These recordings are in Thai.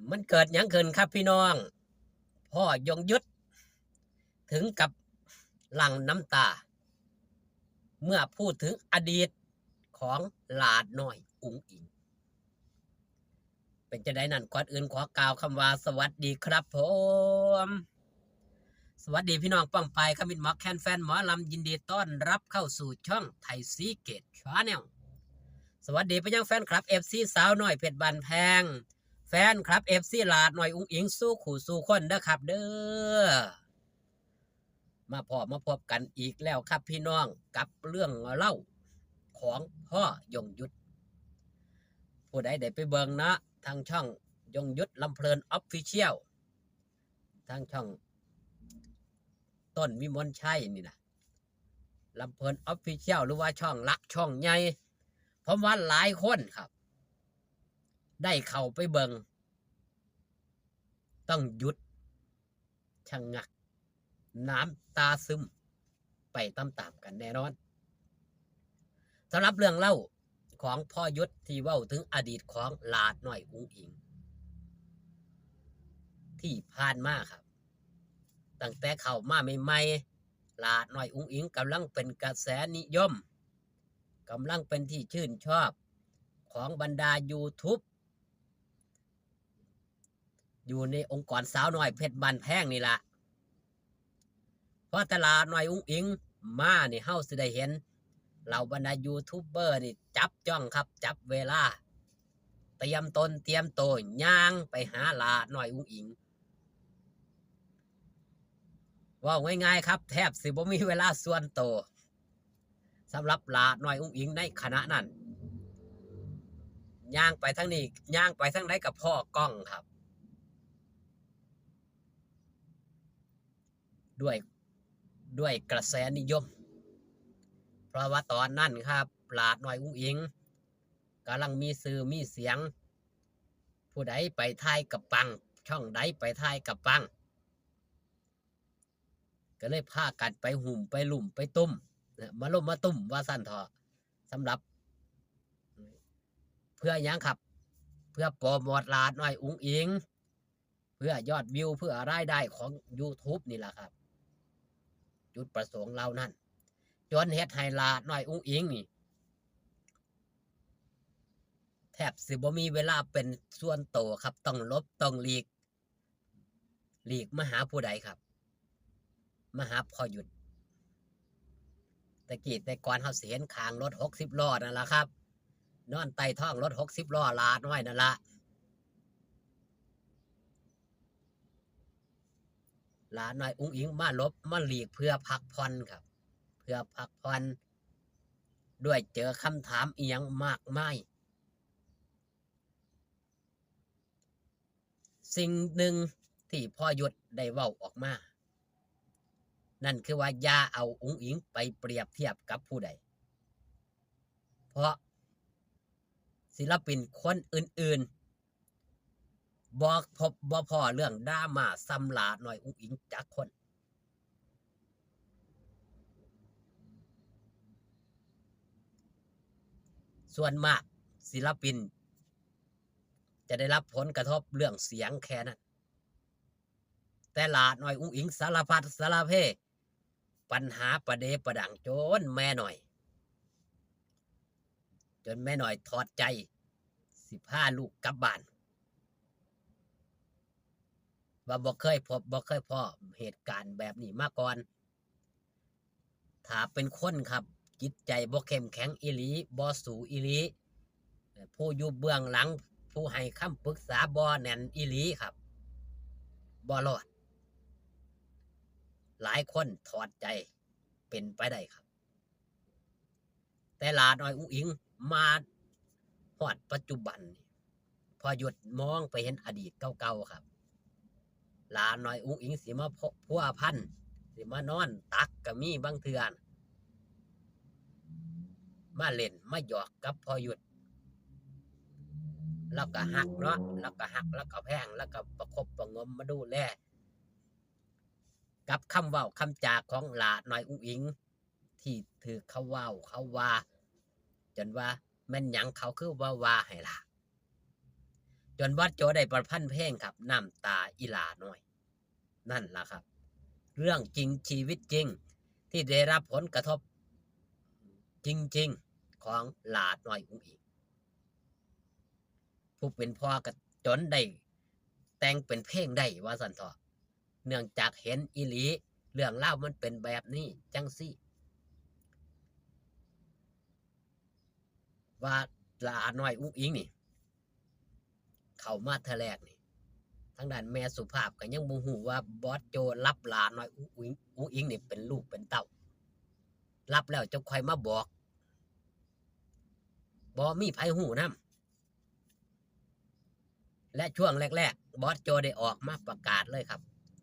มันเกิดหยังขึ้นครับพี่น้องพ่อยงยุทธถึงกับหลั่งน้ำตา เมื่อพูดถึงอดีตของหลาดน้อยอุ๋งอิงเป็นจะได้นั่นก่อนอื่นขอกล่าวคำว่าสวัสดีครับผมสวัสดีพี่น้องป้องไปขมิดหมอแคนแฟนหมอลำยินดีต้อนรับเข้าสู่ช่องไทยซีเกตชาแนลสวัสดีไปยังแฟนคลับเอฟซีสาวน้อยเพชรบานแพงแฟนคลับเอฟซีหลาดน้อยอุ๋งอิงสู้ขู่สู้คนเด้อครับเด้อมาพบกันอีกแล้วครับพี่น้องกับเรื่องเล่าของพ่อยงยุทธผู้ใดได้ไปเบิ่งนะทางช่องยงยุทธลำเพลินออฟฟิเชียลทางช่องต้นวิมลชัยนี่นะลำเพลินออฟฟิเชียลหรือว่าช่องลักช่องใหญ่ผมว่าหลายคนครับได้เข้าไปเบิ่งต้องหยุดชะงักน้ำตาซึมไปตามๆกันแน่นอนสำหรับเรื่องเล่าของพ่อยุทธที่เว้าถึงอดีตของหลาดน้อยอุ๋งอิงที่ผ่านมาครับตั้งแต่เข้ามาใหม่ๆหลาดน้อยอุ๋งอิงกำลังเป็นกระแสนิยมกำลังเป็นที่ชื่นชอบของบรรดา YouTube อยู่ในองค์กรสาวน้อยเพชรบานแพงนี่ละเพราะตลาดน้อยอุ๋งอิงมานี่เฮาสิได้เห็นเหล่าบรรดายูทูบเบอร์นี่จับจ้องครับจับเวลาเตรียมตนเตรียมโตย่างไปหาหลาดน้อยอุ๋งอิงว่าง่ายๆครับแทบสิบ่มีเวลาส่วนโตสำหรับหลาดน้อยอุ๋งอิงในขณะนั้นย่างไปทั้งนี้ย่างไปทั้งไหนกับพ่อกล้องครับด้วยกระแสนิยมเพราะว่าตอนนั้นครับหลาดน้อยอุ๋งอิงกำลังมีสื่อมีเสียงผู้ใดไปถ่ายกับปังช่องใดไปถ่ายกับปังก็เลยพากันไปหุ่มไปหลุมไปตุ้มมาล้มมาตุ้มว่าสั้นเถอะสำหรับเพื่อยังครับเพื่อโปรโมทหลาดน้อยอุ๋งอิงเพื่อยอดวิวเพื่อรายได้ของ YouTube นี่แหละครับจุดประสงค์เรานั่นจนเฮ็ดให้หลาดน้อยอุ๋งอิงนี่แทบสิบ่มีเวลาเป็นส่วนโตครับต้องลบต้องหลีกมาหาผู้ใดครับมาหาพ่อหยุดแต่ก่อนเขาเสียนขางรถ60 ล้อนั่นแหละครับนอนไต่ท้องรถ60 ล้อลาน้อยนั่นละลาน้อยอุ้งอิงมาลบมาหลีกเพื่อพักผ่อนครับเพื่อพักผ่อนด้วยเจอคำถามอีหยังมากมายสิ่งหนึ่งที่พ่อหยุดได้เว้าออกมานั่นคือว่าอย่าเอาอุ้งอิงไปเปรียบเทียบกับผู้ใดเพราะศิลปินคนอื่นๆบอกพบบ่พอเรื่องดราม่าซ้ำหลาหน่อยอุ้งอิงจากคนส่วนมากศิลปินจะได้รับผลกระทบเรื่องเสียงแค่นั้นแต่หลาหน่อยอุ้งอิงสารพัดสารเพปัญหาประเดประดังจนแม่หน่อยถอดใจ15 ลูกกลับบ้านว่าบ่เคยพบเหตุการณ์แบบนี้มาก่อนถ้าเป็นคนครับจิตใจบ่เข้มแข็งอีหลีบ่สู้อีหลีผู้อยู่เบื้องหลังผู้ให้คำปรึกษาบ่แน่นอีหลีครับบ่รอดหลายคนถอดใจเป็นไปได้ครับแต่หลาน้อยอุ้งอิงมาฮอดปัจจุบันพอหยุดมองไปเห็นอดีตเก่าๆครับหลาน้อยอุ้งอิงสิมาพัวพันสิมานอนตักก็มีบางเทื่อมาเล่นมาหยอกกับพอหยุดแล้วก็หักเนาะแล้วก็หักแล้วก็แพงแล้วก็ประคบประงมมาดูแลกับคำเว้าคำจาของหลาน้อยอุ้งอิงที่ถือเขาเว้าเขาว่าจนว่าแม่นหยังเขาคือว่าให้ล่ะจ จนบอสโจได้ประพันธ์เพลงครับน้ำตาอีหลาน้อยนั่นล่ะครับเรื่องจริงชีวิตจริงที่ได้รับผลกระทบจริงๆของหลาน้อยอุ้งอิงผู้เป็นพ่อก็จนได้แต่งเป็นเพลงได้ว่าสันเถาะเนื่องจากเห็นอีหลีเรื่องเล่ามันเป็นแบบนี้จังซี่ว่าหลาน้อยอุ้งอิงนี่เข้ามาเทอแรกนี่ทางด้านแม่สุภาพก็ยังบ่ฮู้ว่าบอสโจรับหลาน้อยอุ้งอิงนี่เป็นลูกเป็นเต้ารับแล้วจะค่อยมาบอกบ่มีไผฮู้นำและช่วงแรกๆบอสโจได้ออกมาประกาศเลยครับ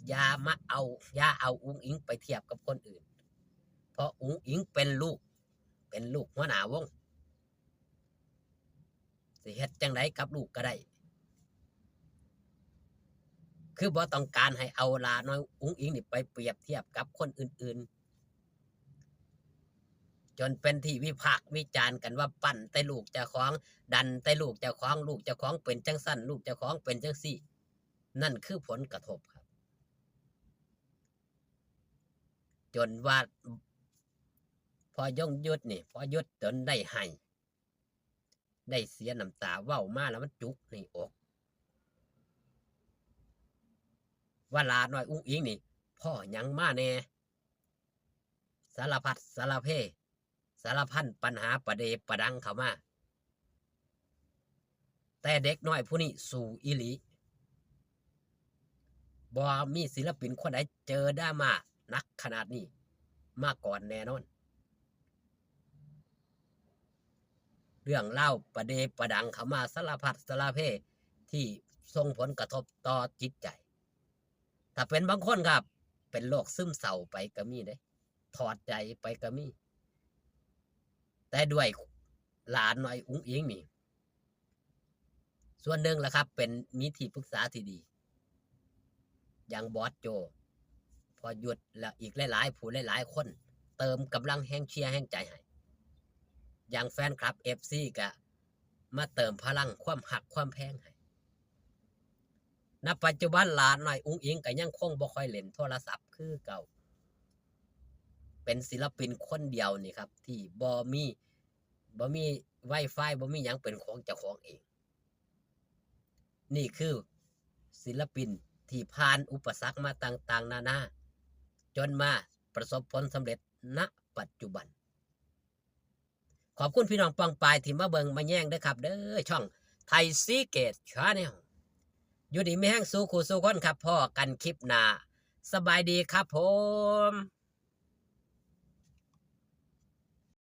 อย่าเอาอุ้งอิงไปเทียบกับคนอื่นเพราะอุ้งอิงเป็นลูกหัวหน้าวงสิเฮ็ดจังไดกับลูกก็ได้คือบ่ต้องการให้เอาหลาน้อยอุ้งอิงนี่ไปเปรียบเทียบกับคนอื่นๆจนเป็นที่วิพากษ์วิจารณ์กันว่าปั้นแต่ลูกเจ้าของดันแต่ลูกเจ้าของเป็นจังซั่นลูกเจ้าของเป็นจังซี่นั่นคือผลกระทบครับจนว่าพอยงยุทธนี่พอยุทธจนได้ให้ได้เสียน้ำตาเว้ามาแล้วมันจุกในอกว่าหลาน้อยอุ้งอิงนี่พ่อยังมาแน่สารพัดสารเพสารพันปัญหาประเดประดังเข้ามาแต่เด็กน้อยผู้นี้สู่อีหลีบ่มีศิลปินคนใดเจอดราม่านักขนาดนี้มาก่อนแน่นอนเรื่องเล่าประเดประดังเข้ามาสารพัดสารเพที่ส่งผลกระทบต่อจิตใจถ้าเป็นบางคนครับเป็นโรคซึมเศร้าไปก็มีเด้ถอดใจไปก็มีแต่ด้วยหลานน้อยอุ้งอิงนี่ส่วนหนึ่งแหละครับเป็นมีที่ปรึกษาที่ดีอย่างบอสโจพอหยุดแล้วอีกหลายๆผู้หลายๆคนเติมกำลังแห่งเชียร์แห่งใจให้อย่างแฟนคลับ FC ก็มาเติมพลังความหักความแพงให้ณปัจจุบันหลานน้อยอุ้งอิงก็ยังคงบ่ค่อยเล่นโทรศัพท์คือเก่าเป็นศิลปินคนเดียวนี่ครับที่บ่มี Wi-Fi บ่มีหยังเป็นของเจ้าของเองนี่คือศิลปินที่ผ่านอุปสรรคมาต่างๆนานาจนมาประสบผลสำเร็จณปัจจุบันขอบคุณพี่น้องปองปายที่มาเบิ่งมาแย่งเด้อครับเด้อช่องไทยซีเกตชาแนลอยู่ดีไม่แห้งสู้คู่สู้คนครับพ่อกันคลิปหน้าสบายดีครับผม